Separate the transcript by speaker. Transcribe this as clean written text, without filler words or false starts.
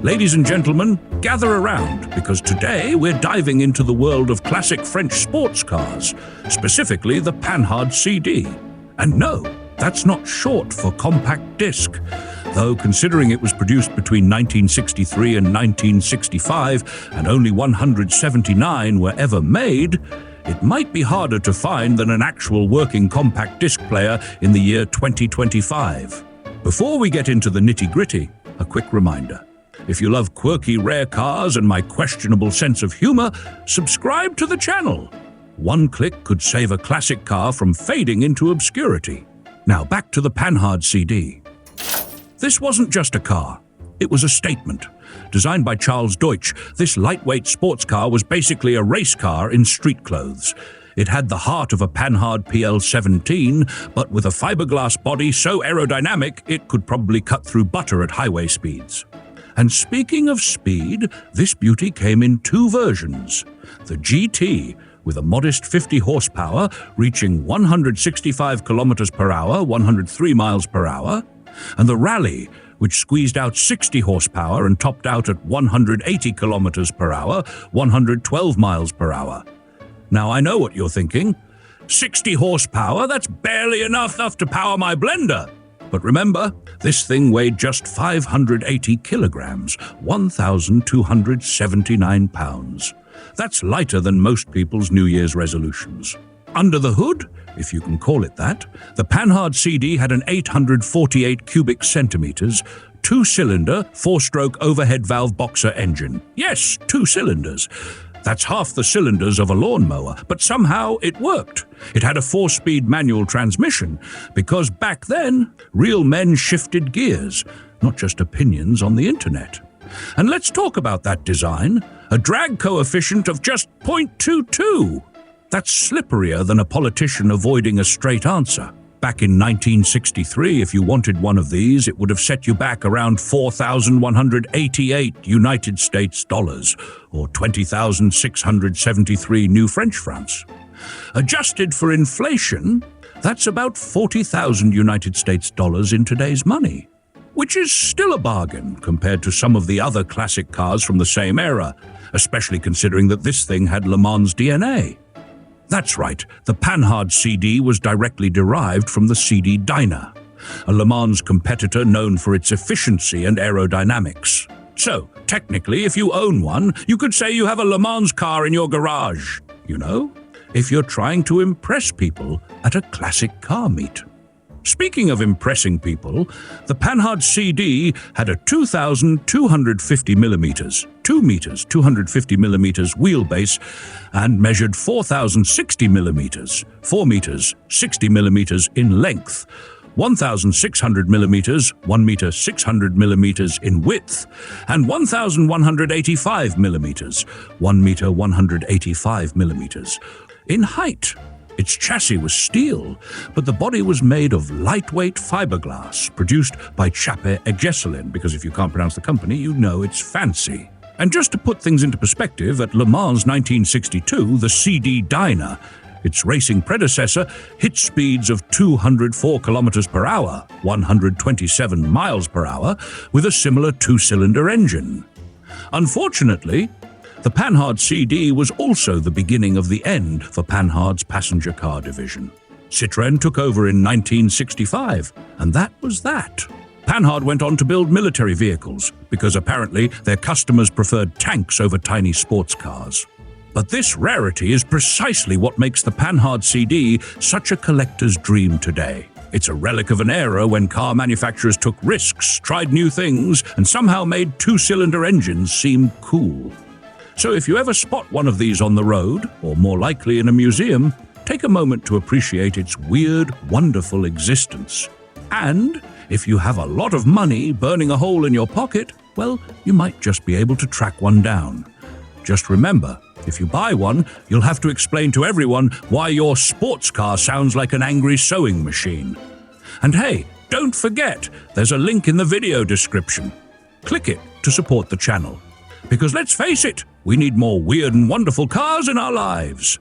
Speaker 1: Ladies and gentlemen, gather around, because today we're diving into the world of classic French sports cars, specifically the Panhard CD. And no, that's not short for compact disc, though considering it was produced between 1963 and 1965 and only 179 were ever made, it might be harder to find than an actual working compact disc player in the year 2025. Before we get into the nitty-gritty, a quick reminder. If you love quirky rare cars and my questionable sense of humor, subscribe to the channel. One click could save a classic car from fading into obscurity. Now back to the Panhard CD. This wasn't just a car, it was a statement. Designed by Charles Deutsch, this lightweight sports car was basically a race car in street clothes. It had the heart of a Panhard PL17, but with a fiberglass body so aerodynamic it could probably cut through butter at highway speeds. And speaking of speed, this beauty came in two versions. The GT, with a modest 50 horsepower, reaching 165 kilometers per hour, 103 miles per hour, and the Rally, which squeezed out 60 horsepower and topped out at 180 kilometers per hour, 112 miles per hour. Now I know what you're thinking. 60 horsepower, that's barely enough to power my blender. But remember, this thing weighed just 580 kilograms, 1,279 pounds. That's lighter than most people's New Year's resolutions. Under the hood, if you can call it that, the Panhard CD had an 848 cubic centimeters, two-cylinder, four-stroke overhead valve boxer engine. Yes, 2 cylinders. That's half the cylinders of a lawnmower, but somehow it worked. It had a 4-speed manual transmission, because back then, real men shifted gears, not just opinions on the internet. And let's talk about that design. A drag coefficient of just 0.22. That's slipperier than a politician avoiding a straight answer. Back in 1963, if you wanted one of these, it would have set you back around 4,188 United States dollars, or 20,673 new French francs. Adjusted for inflation, that's about 40,000 United States dollars in today's money, which is still a bargain compared to some of the other classic cars from the same era, especially considering that this thing had Le Mans DNA. That's right, the Panhard CD was directly derived from the CD Dyna, a Le Mans competitor known for its efficiency and aerodynamics. So, technically, if you own one, you could say you have a Le Mans car in your garage, you know, if you're trying to impress people at a classic car meet. Speaking of impressing people, the Panhard CD had a 2,250 millimeters, 2 meters, 250 millimeters wheelbase and measured 4,060 millimeters, 4 meters, 60 millimeters in length, 1,600 millimeters, 1 meter, 600 millimeters in width, and 1,185 millimeters, 1 meter, 185 millimeters in height. Its chassis was steel, but the body was made of lightweight fiberglass, produced by Chappe Gesselin, because if you can't pronounce the company, you know it's fancy. And just to put things into perspective, at Le Mans 1962, the CD Dyna, its racing predecessor, hit speeds of 204 kilometers per hour, 127 miles per hour, with a similar 2-cylinder engine. Unfortunately, the Panhard CD was also the beginning of the end for Panhard's passenger car division. Citroën took over in 1965, and that was that. Panhard went on to build military vehicles, because apparently their customers preferred tanks over tiny sports cars. But this rarity is precisely what makes the Panhard CD such a collector's dream today. It's a relic of an era when car manufacturers took risks, tried new things, and somehow made 2-cylinder engines seem cool. So if you ever spot one of these on the road, or more likely in a museum, take a moment to appreciate its weird, wonderful existence. And if you have a lot of money burning a hole in your pocket, well, you might just be able to track one down. Just remember, if you buy one, you'll have to explain to everyone why your sports car sounds like an angry sewing machine. And hey, don't forget, there's a link in the video description. Click it to support the channel. Because let's face it, we need more weird and wonderful cars in our lives.